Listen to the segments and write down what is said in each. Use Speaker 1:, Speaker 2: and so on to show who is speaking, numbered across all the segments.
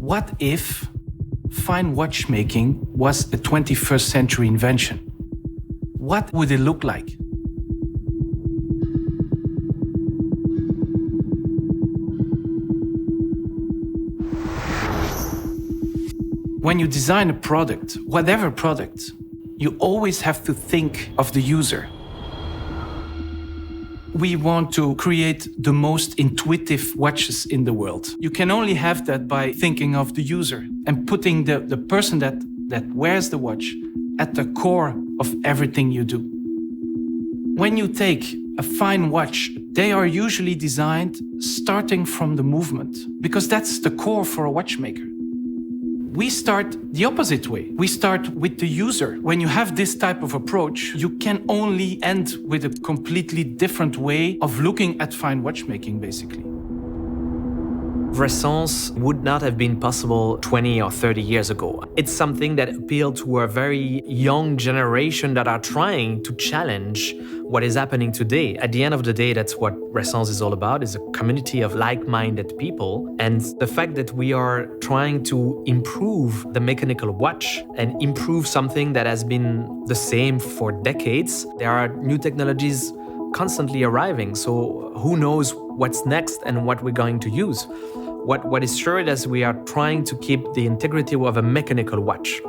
Speaker 1: What if fine watchmaking was a 21st century invention? What would it look like? When you design a product, whatever product, you always have to think of the user. We want to create the most intuitive watches in the world. You can only have that by thinking of the user and putting the person that wears the watch at the core of everything you do. When you take a fine watch, they are usually designed starting from the movement, because that's the core for a watchmaker. We start the opposite way. We start with the user. When you have this type of approach, you can only end with a completely different way of looking at fine watchmaking, basically.
Speaker 2: Ressence would not have been possible 20 or 30 years ago. It's something that appealed to a very young generation that are trying to challenge what is happening today. At the end of the day, that's what Ressence is all about, is a community of like-minded people. And the fact that we are trying to improve the mechanical watch and improve something that has been the same for decades, there are new technologies constantly arriving. So who knows what's next and what we're going to use. What is sure is we are trying to keep the integrity of a mechanical watch.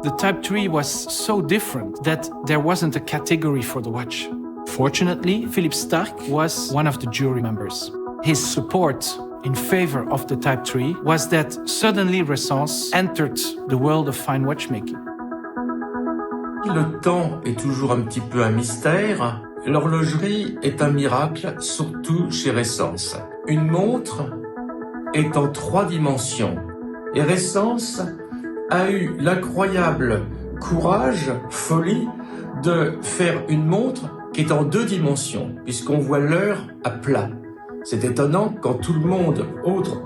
Speaker 1: The Type 3 was so different that there wasn't a category for the watch. Fortunately, Philippe Starck was one of the jury members. His support in favor of the Type 3 was that suddenly Ressence entered the world of fine watchmaking.
Speaker 3: Le temps est toujours un petit peu un mystère. L'horlogerie est un miracle, surtout chez Ressence. Une montre est en 3 dimensions. Et Ressence a eu l'incroyable courage, folie, de faire une montre qui est en 2 dimensions, puisqu'on voit l'heure à plat. C'est étonnant quand tout le monde autre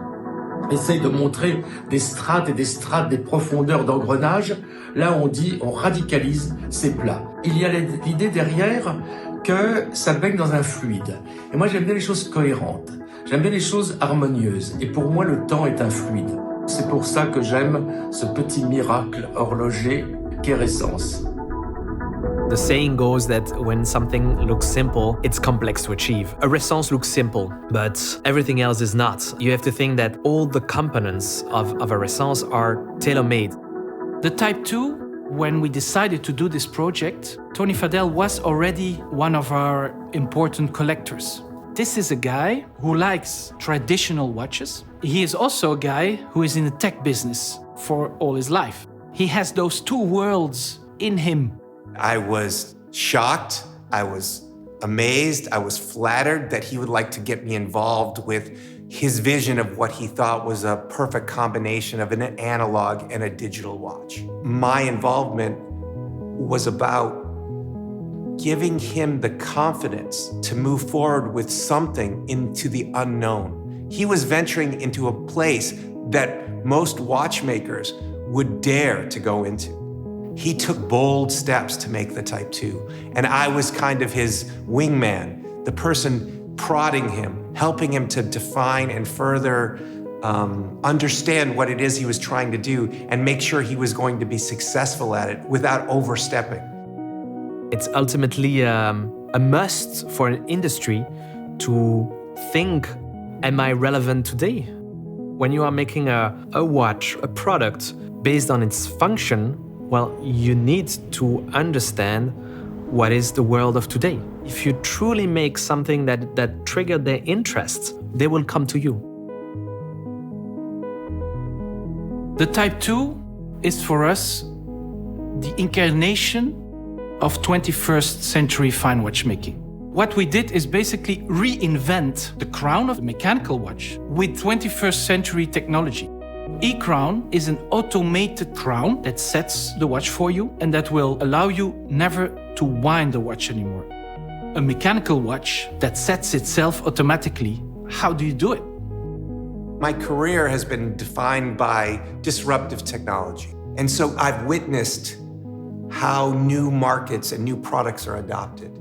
Speaker 3: essaye de montrer des strates et des strates, des profondeurs d'engrenage. Là, on radicalise, c'est plat. Il y a l'idée derrière que ça baigne dans un fluide. Et moi, j'aime bien les choses cohérentes. J'aime bien les choses harmonieuses. Et pour moi, le temps est un fluide. C'est pour ça que j'aime ce petit miracle horloger qu'est Ressence.
Speaker 2: The saying goes that when something looks simple, it's complex to achieve. A Ressence looks simple, but everything else is not. You have to think that all the components of a Ressence are tailor-made.
Speaker 1: The Type 2, when we decided to do this project, Tony Fadell was already one of our important collectors. This is a guy who likes traditional watches. He is also a guy who is in the tech business for all his life. He has those 2 worlds in him.
Speaker 4: I was shocked, I was amazed, I was flattered that he would like to get me involved with his vision of what he thought was a perfect combination of an analog and a digital watch. My involvement was about giving him the confidence to move forward with something into the unknown. He was venturing into a place that most watchmakers would dare to go into. He took bold steps to make the Type 2, and I was kind of his wingman, the person prodding him, helping him to define and further understand what it is he was trying to do and make sure he was going to be successful at it without overstepping.
Speaker 2: It's ultimately a must for an industry to think, am I relevant today? When you are making a watch, a product based on its function, well, you need to understand what is the world of today. If you truly make something that triggered their interests, they will come to you.
Speaker 1: The Type 2 is for us the incarnation of 21st century fine watchmaking. What we did is basically reinvent the crown of the mechanical watch with 21st century technology. E-crown is an automated crown that sets the watch for you and that will allow you never to wind the watch anymore. A mechanical watch that sets itself automatically, how do you do it?
Speaker 4: My career has been defined by disruptive technology. And so I've witnessed how new markets and new products are adopted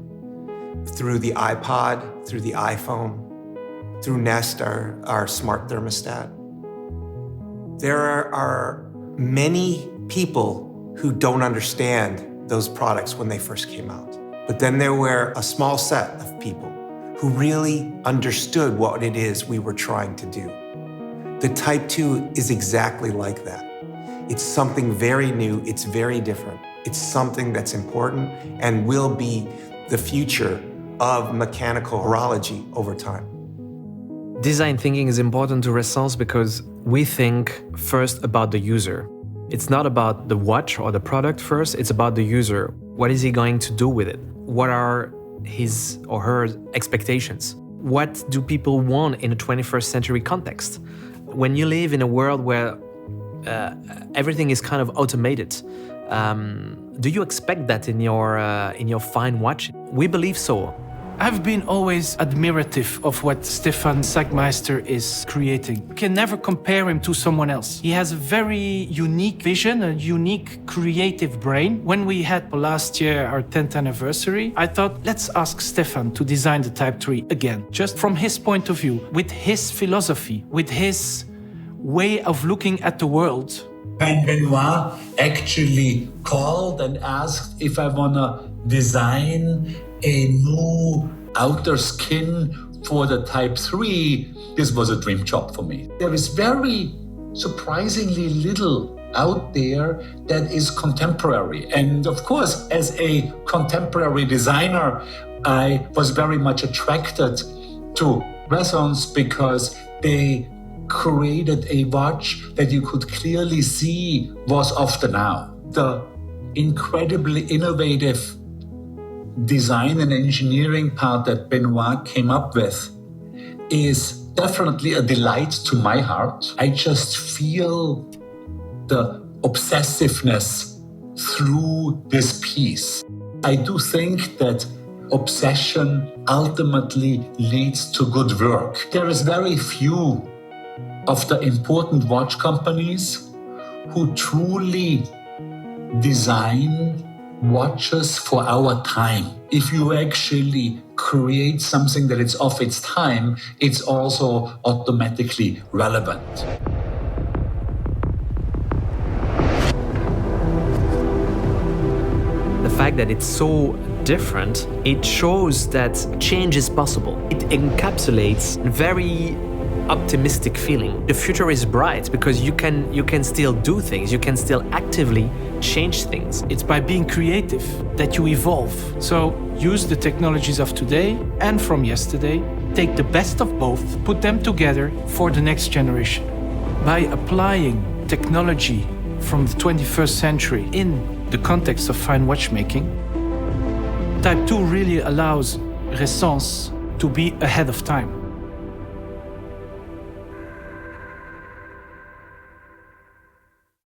Speaker 4: through the iPod, through the iPhone, through Nest, our smart thermostat, There are many people who don't understand those products when they first came out. But then there were a small set of people who really understood what it is we were trying to do. The Type 2 is exactly like that. It's something very new, it's very different. It's something that's important and will be the future of mechanical horology over time.
Speaker 2: Design thinking is important to Ressence because we think first about the user. It's not about the watch or the product first, it's about the user. What is he going to do with it? What are his or her expectations? What do people want in a 21st century context? When you live in a world where everything is kind of automated, do you expect that in your fine watch? We believe so.
Speaker 1: I've been always admirative of what Stefan Sagmeister is creating. You can never compare him to someone else. He has a very unique vision, a unique creative brain. When we had last year our 10th anniversary, I thought, let's ask Stefan to design the Type 3 again, just from his point of view, with his philosophy, with his way of looking at the world.
Speaker 5: When Benoit actually called and asked if I want to design a new outer skin for the Type 3, this was a dream job for me. There is very surprisingly little out there that is contemporary. And of course, as a contemporary designer, I was very much attracted to Ressence because they created a watch that you could clearly see was of the now. The incredibly innovative design and engineering part that Benoit came up with is definitely a delight to my heart. I just feel the obsessiveness through this piece. I do think that obsession ultimately leads to good work. There is very few of the important watch companies who truly design watches for our time. If you actually create something that is of its time, it's also automatically relevant.
Speaker 2: The fact that it's so different, it shows that change is possible. It encapsulates very optimistic feeling. The future is bright because you can still do things, you can still actively change things.
Speaker 1: It's by being creative that you evolve. So use the technologies of today and from yesterday, take the best of both, put them together for the next generation. By applying technology from the 21st century in the context of fine watchmaking, Type 2 really allows Ressence to be ahead of time.